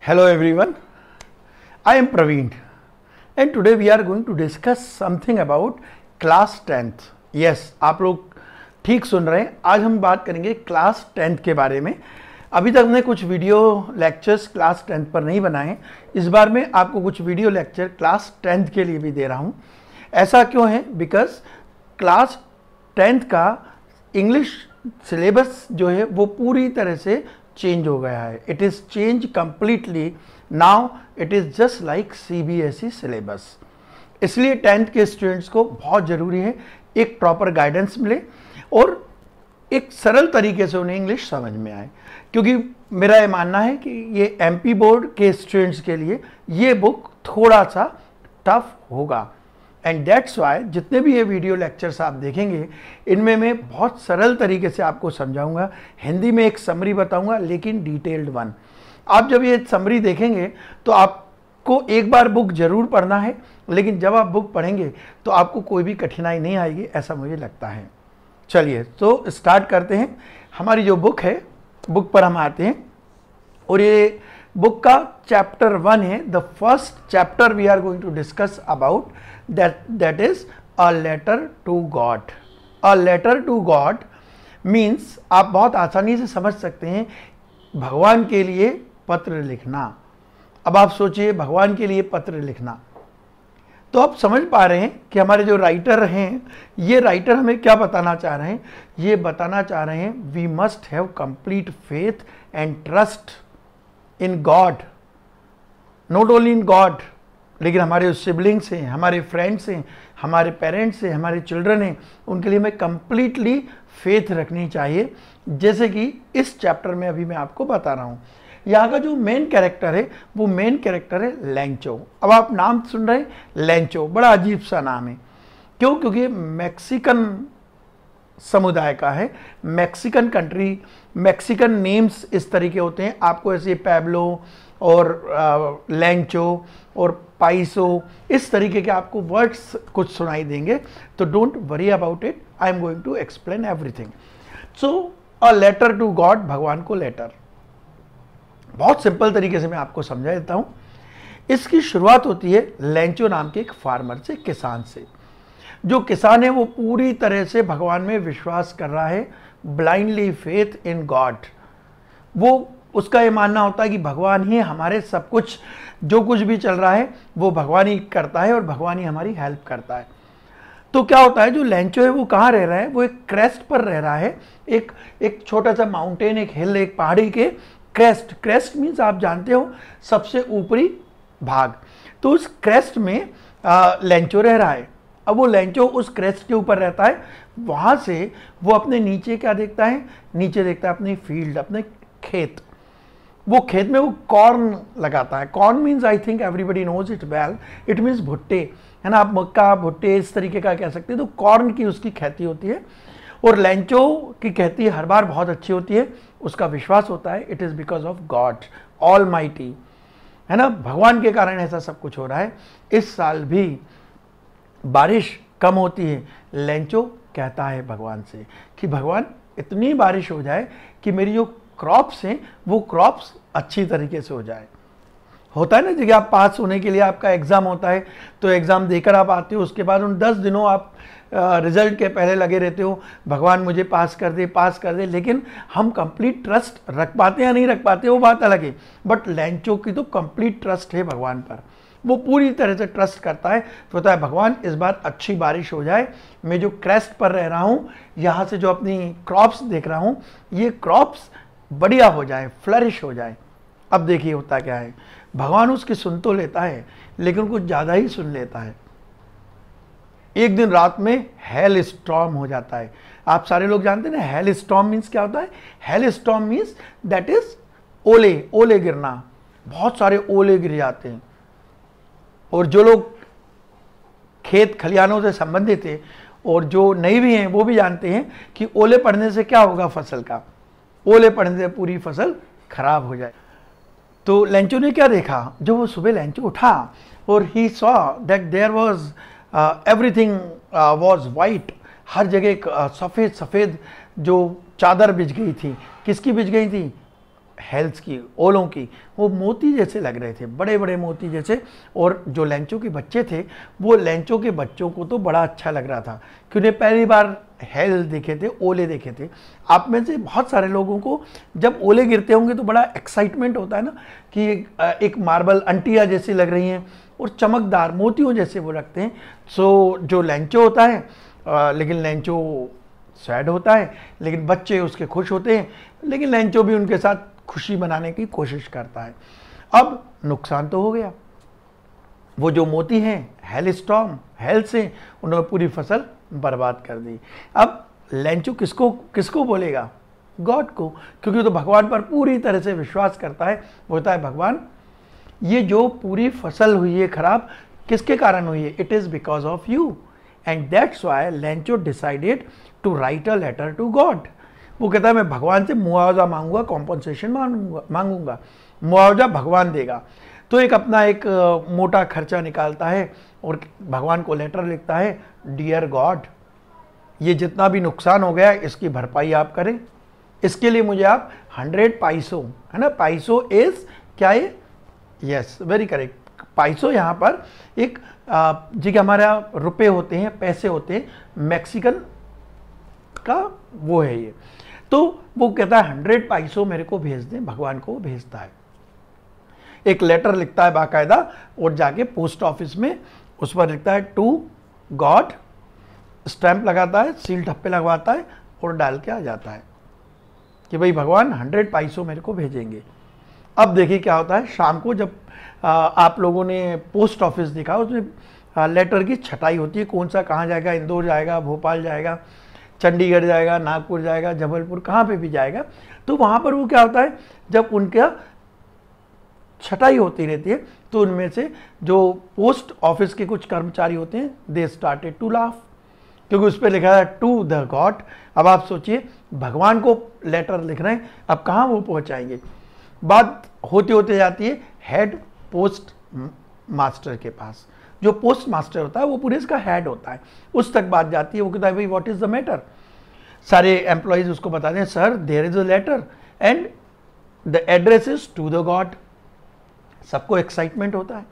Hello everyone, I am Praveen and today we are going to discuss something about class 10th. Yes, आप लोग ठीक सुन रहे हैं। आज हम बात करेंगे क्लास 10th के बारे में। अभी तक हमने कुछ वीडियो लेक्चर्स क्लास 10th पर नहीं बनाए हैं। इस बार मैं आपको कुछ वीडियो लेक्चर क्लास 10th के लिए भी दे रहा हूँ। ऐसा क्यों है? बिकॉज क्लास 10th का इंग्लिश सिलेबस जो है वो पूरी तरह से चेंज हो गया है। It is change completely. Now it is just like CBSE syllabus. इसलिए 10th के स्टूडेंट्स को बहुत ज़रूरी है एक प्रॉपर गाइडेंस मिले और एक सरल तरीके से उन्हें इंग्लिश समझ में आए, क्योंकि मेरा ये मानना है कि ये MP बोर्ड के स्टूडेंट्स के लिए ये बुक थोड़ा सा टफ होगा। एंड दैट्स वाई जितने भी ये वीडियो लेक्चर्स आप देखेंगे इनमें मैं बहुत सरल तरीके से आपको समझाऊंगा। हिंदी में एक समरी बताऊंगा, लेकिन डिटेल्ड वन। आप जब ये समरी देखेंगे तो आपको एक बार बुक जरूर पढ़ना है, लेकिन जब आप बुक पढ़ेंगे तो आपको कोई भी कठिनाई नहीं आएगी, ऐसा मुझे लगता है। चलिए तो स्टार्ट करते हैं। हमारी जो बुक है, बुक पर हम आते हैं और ये बुक का चैप्टर 1 है। The first chapter we are going to discuss about that is a letter to God. A letter to God means आप बहुत आसानी से समझ सकते हैं भगवान के लिए पत्र लिखना। अब आप सोचिए भगवान के लिए पत्र लिखना, तो आप समझ पा रहे हैं कि हमारे जो राइटर हैं, ये राइटर हमें क्या बताना चाह रहे हैं? ये बताना चाह रहे हैं we must have complete faith and trust in God. Not only in God, लेकिन हमारे सिबलिंग्स हैं, हमारे फ्रेंड्स हैं, हमारे पेरेंट्स हैं, हमारे चिल्ड्रन हैं, उनके लिए हमें कंप्लीटली फेथ रखनी चाहिए। जैसे कि इस चैप्टर में अभी मैं आपको बता रहा हूँ। यहाँ का जो मेन कैरेक्टर है वो मेन कैरेक्टर है लैंचो। अब आप नाम सुन रहे हैं लैंचो, बड़ा अजीब सा नाम है। क्यों? क्योंकि मैक्सिकन समुदाय का है। मैक्सिकन कंट्री, मैक्सिकन नेम्स इस तरीके होते हैं। आपको ऐसे पैब्लो और लैंचो और पाइसो इस तरीके के आपको वर्ड्स कुछ सुनाई देंगे, तो don't worry about it, I am going to explain everything. So a letter to God, भगवान को लेटर। बहुत सिंपल तरीके से मैं आपको समझा देता हूं। इसकी शुरुआत होती है लैंचो नाम के एक फार्मर से, किसान से। जो किसान है वो पूरी तरह से भगवान में विश्वास कर रहा है, ब्लाइंडली फेथ इन गॉड। वो उसका ये मानना होता है कि भगवान ही हमारे सब कुछ, जो कुछ भी चल रहा है वो भगवान ही करता है और भगवान ही हमारी हेल्प करता है। तो क्या होता है, जो लैंचो है वो कहाँ रह रहा है? वो एक क्रेस्ट पर रह रहा है। एक छोटा सा माउंटेन, एक हिल, एक पहाड़ी के क्रेस्ट। क्रेस्ट मीन्स आप जानते हो सबसे ऊपरी भाग। तो उस क्रेस्ट में लैंचो रह रहा है। अब वो लैंचो उस क्रेस्ट के ऊपर रहता है। वहाँ से वो अपने नीचे क्या देखता है? नीचे देखता है अपनी फील्ड, अपने खेत। वो खेत में वो कॉर्न लगाता है। Corn means I think everybody knows it well, it means भुट्टे, है ना। आप मक्का, भुट्टे इस तरीके का कह सकते हैं। तो कॉर्न की उसकी खेती होती है और लैंचो की खेती हर बार बहुत अच्छी होती है। उसका विश्वास होता है it is because of God all mighty, है ना। भगवान के कारण ऐसा सब कुछ हो रहा है। इस साल भी बारिश कम होती है। लैंचो कहता है भगवान से कि भगवान इतनी बारिश हो जाए कि मेरी जो क्रॉप्स हैं वो क्रॉप्स अच्छी तरीके से हो जाए। होता है ना, जब आप पास होने के लिए आपका एग्ज़ाम होता है तो एग्ज़ाम देकर आप आते हो, उसके बाद उन 10 दिनों आप रिजल्ट के पहले लगे रहते हो, भगवान मुझे पास कर दे, पास कर दे। लेकिन हम कंप्लीट ट्रस्ट रख पाते हैं या नहीं रख पाते, वो बात अलग है। बट लैंचो की तो कंप्लीट ट्रस्ट है भगवान पर। वो पूरी तरह से ट्रस्ट करता है। तो होता है भगवान इस बार अच्छी बारिश हो जाए, मैं जो क्रेस्ट पर रह रहा हूँ, यहाँ से जो अपनी क्रॉप्स देख रहा हूँ, ये क्रॉप्स बढ़िया हो जाए, फ्लरिश हो जाए। अब देखिए होता क्या है, भगवान उसकी सुन तो लेता है लेकिन कुछ ज़्यादा ही सुन लेता है। एक दिन रात में हेल स्टॉर्म हो जाता है। आप सारे लोग जानते हैं ना हेल स्टॉर्म मीन्स क्या होता है? Hello storm means that is ओले, ओले गिरना। बहुत सारे ओले गिर जाते हैं। और जो लोग खेत खलिहानों से संबंधित थे और जो नहीं भी हैं वो भी जानते हैं कि ओले पड़ने से क्या होगा फसल का। ओले पड़ने से पूरी फसल खराब हो जाए। तो लैंचो ने क्या देखा? जब वो सुबह लैंचो उठा और he saw that there was everything was white. हर जगह सफ़ेद सफ़ेद जो चादर बिछ गई थी। किसकी बिछ गई थी? हेल्स की, ओलों की, वो मोती जैसे लग रहे थे, बड़े बड़े मोती जैसे। और जो लैंचो के बच्चे थे, वो लैंचो के बच्चों को तो बड़ा अच्छा लग रहा था कि उन्हें पहली बार हेल देखे थे, ओले देखे थे। आप में से बहुत सारे लोगों को जब ओले गिरते होंगे तो बड़ा एक्साइटमेंट होता है ना, कि एक मार्बल अंटिया जैसी लग रही हैं और चमकदार मोतियों जैसे वो रखते हैं। सो जो लैंचो होता है, लेकिन लैंचो सैड होता है, लेकिन बच्चे उसके खुश होते हैं, लेकिन लैंचो भी उनके साथ खुशी बनाने की कोशिश करता है। अब नुकसान तो हो गया, वो जो मोती हैं हेल स्टॉर्म, हेल से उन्होंने पूरी फसल बर्बाद कर दी। अब लैंचो किसको किसको बोलेगा? गॉड को, क्योंकि वो तो भगवान पर पूरी तरह से विश्वास करता है। वो होता है भगवान, ये जो पूरी फसल हुई है खराब, किसके कारण हुई है? It is because of you, and that's why Lencho decided to write a letter to God. वो कहता है मैं भगवान से मुआवजा मांगूंगा, कॉम्पनसेशन मांगूंगा, मुआवजा भगवान देगा। तो एक अपना एक मोटा खर्चा निकालता है और भगवान को लेटर लिखता है, डियर गॉड, ये जितना भी नुकसान हो गया इसकी भरपाई आप करें, इसके लिए मुझे आप 100 पैसो, है ना, पैसो इज क्या है? Yes, very correct. पैसो यहाँ पर एक जी के हमारे यहाँ रुपए होते हैं, पैसे होते हैं, मैक्सिकन का वो है ये। तो वो कहता है 100 पैसो मेरे को भेज दें, भगवान को भेजता है, एक लेटर लिखता है बाकायदा और जाके पोस्ट ऑफिस में उस पर लिखता है टू गॉड, स्टैंप लगाता है, सील ठप्पे लगवाता है और डाल के आ जाता है कि भाई भगवान 100 पैसो मेरे को भेजेंगे। अब देखिए क्या होता है, शाम को जब आप लोगों ने पोस्ट ऑफिस देखा, उसमें लेटर की छटाई होती है, कौन सा कहाँ जाएगा, इंदौर जाएगा, भोपाल जाएगा, चंडीगढ़ जाएगा, नागपुर जाएगा, जबलपुर, कहाँ पे भी जाएगा। तो वहाँ पर वो क्या होता है, जब उनका छटाई होती रहती है तो उनमें से जो पोस्ट ऑफिस के कुछ कर्मचारी होते हैं, दे स्टार्टेड टू लाफ, क्योंकि उस पर लिखा है टू द गॉड। अब आप सोचिए भगवान को लेटर लिख रहे हैं, अब कहाँ वो पहुँचाएंगे। बात होते होते जाती है हेड पोस्ट मास्टर के पास। जो पोस्ट मास्टर होता है वो पूरे इसका हेड होता है, उस तक बात जाती है। वो कहता है भाई व्हाट इज द मैटर। सारे एम्प्लॉयज उसको बताते हैं sir there is a letter and the address is to the God. सबको एक्साइटमेंट होता है।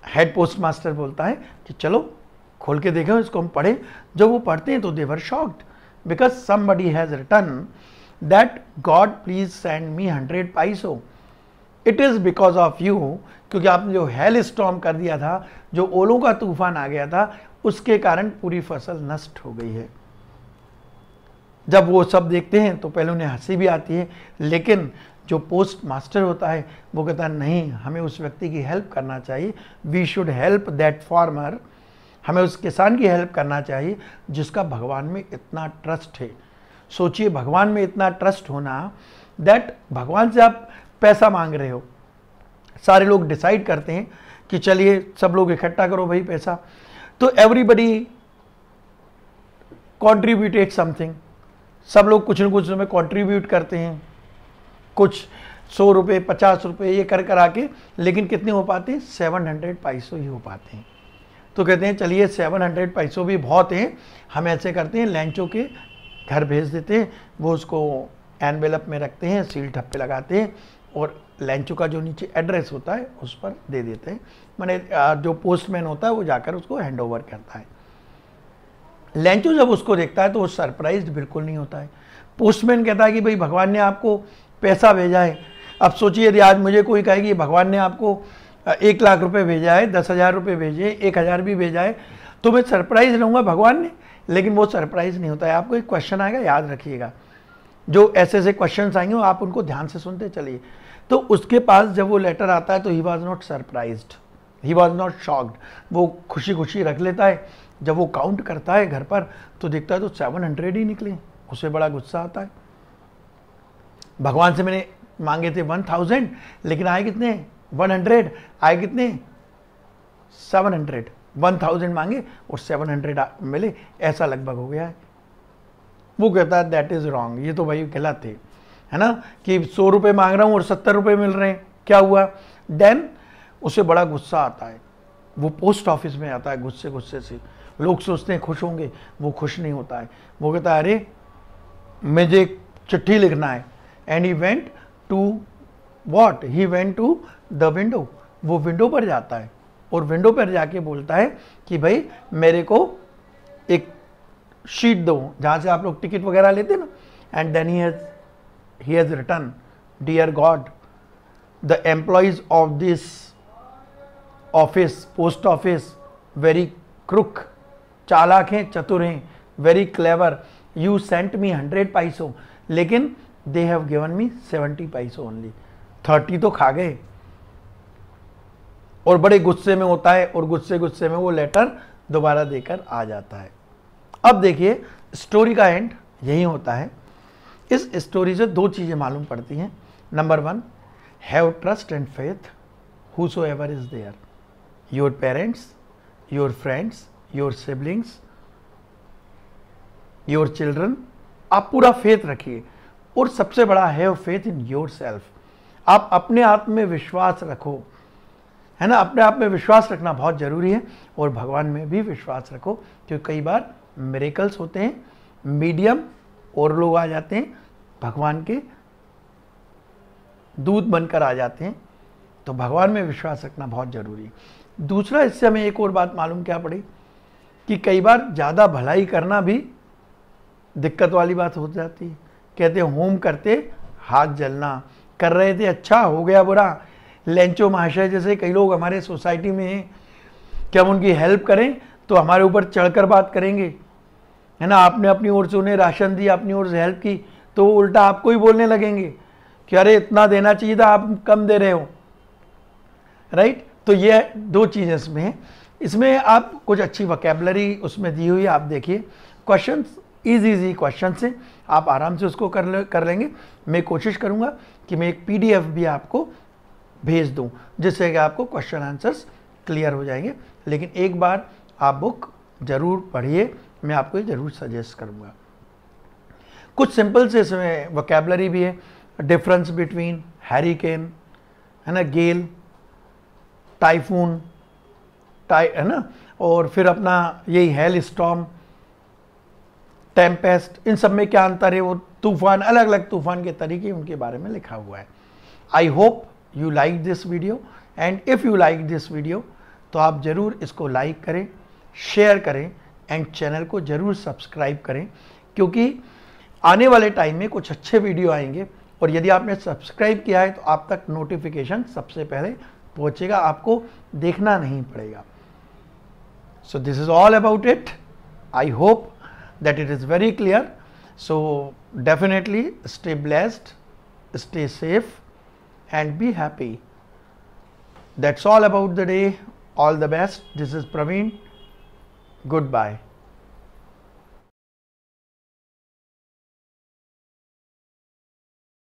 हेड पोस्ट मास्टर बोलता है कि चलो खोल के देखें, इसको हम पढ़ें। जब वो पढ़ते हैं तो they were shocked because somebody has written that God please send me 100 pesos, it is because of you, क्योंकि आपने जो हेल स्टॉर्म कर दिया था, जो ओलों का तूफान आ गया था, उसके कारण पूरी फसल नष्ट हो गई है। जब वो सब देखते हैं तो पहले उन्हें हंसी भी आती है, लेकिन जो पोस्ट मास्टर होता है वो कहता है नहीं, हमें उस व्यक्ति की हेल्प करना चाहिए, we should help that farmer, हमें उस किसान की हेल्प करना चाहिए जिसका भगवान में इतना ट्रस्ट है। सोचिए भगवान में इतना ट्रस्ट होना, दैट भगवान से आप पैसा मांग रहे हो। सारे लोग डिसाइड करते हैं कि चलिए सब लोग इकट्ठा करो भाई पैसा, तो एवरीबडी कॉन्ट्रीब्यूटेड समथिंग, सब लोग कुछ न कुछ में कॉन्ट्रीब्यूट करते हैं, कुछ 100 रुपये 50 रुपये ये कर आके, लेकिन कितने हो पाते हैं? 700 पैसों ही हो पाते हैं। तो कहते हैं चलिए 700 पैसों भी बहुत हैं, हम ऐसे करते हैं लैंचो के घर भेज देते हैं, वो उसको एनवेलप में रखते हैं, सील ठप्पे लगाते हैं और लैंचो का जो नीचे एड्रेस होता है उस पर दे देते हैं। माने जो पोस्टमैन होता है वो जाकर उसको हैंड ओवर करता है। लैंचो जब उसको देखता है तो वो सरप्राइज्ड बिल्कुल नहीं होता है। पोस्टमैन कहता है कि भाई भगवान ने आपको पैसा भेजा है। अब सोचिए यदि आज मुझे कोई कहे कि भगवान ने आपको 1 लाख रुपए भेजा है, 10,000 रुपये भेजे, 1,000 भी भेजा है, तो मैं सरप्राइज रहूँगा भगवान ने, लेकिन वो सरप्राइज नहीं होता है। आपको एक क्वेश्चन आएगा, याद रखिएगा, जो ऐसे ऐसे क्वेश्चन आएंगे आप उनको ध्यान से सुनते चलिए। तो उसके पास जब वो लेटर आता है तो he was not surprised, he was not shocked, वो खुशी खुशी रख लेता है। जब वो काउंट करता है घर पर तो देखता है तो 700 ही निकले, उसे बड़ा गुस्सा आता है। भगवान से मैंने मांगे थे 1000, लेकिन आए कितने? 100। आए कितने? 700। 1000 मांगे और 700 मिले, ऐसा लगभग हो गया है। वो कहता है दैट इज रॉन्ग, ये तो भाई गलत है ना, कि 100 रुपये मांग रहा हूँ और 70 रुपये मिल रहे हैं, क्या हुआ? देन उसे बड़ा गुस्सा आता है, वो पोस्ट ऑफिस में आता है गुस्से से। लोग सोचते हैं खुश होंगे, वो खुश नहीं होता है। वो कहता है अरे मुझे एक चिट्ठी लिखना है and he went to what, he went to the window, वो विंडो पर जाता है और विंडो पर जाके बोलता है कि भाई मेरे को एक शीट दो जहाँ से आप लोग टिकट वगैरह लेते ना, and then he has written, dear God, the employees of this office, post office, very crook, चालाक हैं, चतुर हैं, very clever, you sent me 100 पैसों, लेकिन they have given me 70 पैसों only, 30 तो खा गए। और बड़े गुस्से में होता है और गुस्से में वो लेटर दोबारा देकर आ जाता है। अब देखिए स्टोरी का एंड यही होता है। इस स्टोरी से दो चीज़ें मालूम पड़ती हैं। Number 1, have trust and faith whosoever is there, your parents, your friends, your siblings, your children, आप पूरा फेथ रखिए। और सबसे बड़ा have faith in your self, आप अपने आप में विश्वास रखो, है ना। अपने आप में विश्वास रखना बहुत ज़रूरी है और भगवान में भी विश्वास रखो, क्योंकि कई बार मिरेकल्स होते हैं, मीडियम और लोग आ जाते हैं, भगवान के दूत बनकर आ जाते हैं, तो भगवान में विश्वास रखना बहुत ज़रूरी है। दूसरा, इससे हमें एक और बात मालूम क्या पड़ी कि कई बार ज़्यादा भलाई करना भी दिक्कत वाली बात हो जाती है। कहते हैं होम करते हाथ जलना, कर रहे थे अच्छा हो गया बुरा। लेंचो महाशय जैसे कई लोग हमारे सोसाइटी में हैं कि हम उनकी हेल्प करें तो हमारे ऊपर चढ़कर बात करेंगे, है ना। आपने अपनी ओर से उन्हें राशन दिया, अपनी ओर से हेल्प की, तो उल्टा आपको ही बोलने लगेंगे कि अरे इतना देना चाहिए था, आप कम दे रहे हो, राइट। तो ये दो चीज़ें इसमें हैं। इसमें आप कुछ अच्छी वोकैबुलरी उसमें दी हुई है, आप देखिए। क्वेश्चंस इजी क्वेश्चन से आप आराम से उसको कर लेंगे। मैं कोशिश करूँगा कि मैं एक PDF भी आपको भेज दूँ, जिससे कि आपको क्वेश्चन आंसर्स क्लियर हो जाएंगे। लेकिन एक बार आप बुक ज़रूर पढ़िए, मैं आपको ये ज़रूर सजेस्ट करूँगा। कुछ सिंपल से इसमें वोकैबुलरी भी है। डिफरेंस बिटवीन हैरिकेन, है ना, गेल, टाइफून, है ना, और फिर अपना यही हेल स्टॉर्म, टेम्पेस्ट, इन सब में क्या अंतर है, वो तूफान, अलग अलग तूफान के तरीके उनके बारे में लिखा हुआ है। I hope you like this video, and if you like this video तो आप ज़रूर इसको लाइक करें, शेयर करें एंड चैनल को ज़रूर सब्सक्राइब करें, क्योंकि आने वाले टाइम में कुछ अच्छे वीडियो आएंगे। और यदि आपने सब्सक्राइब किया है तो आप तक नोटिफिकेशन सबसे पहले पहुंचेगा, आपको देखना नहीं पड़ेगा। So this is all about it. I hope that it is very clear. So definitely stay blessed, stay safe and be happy. That's all about the day. All the best. This is Praveen. Goodbye.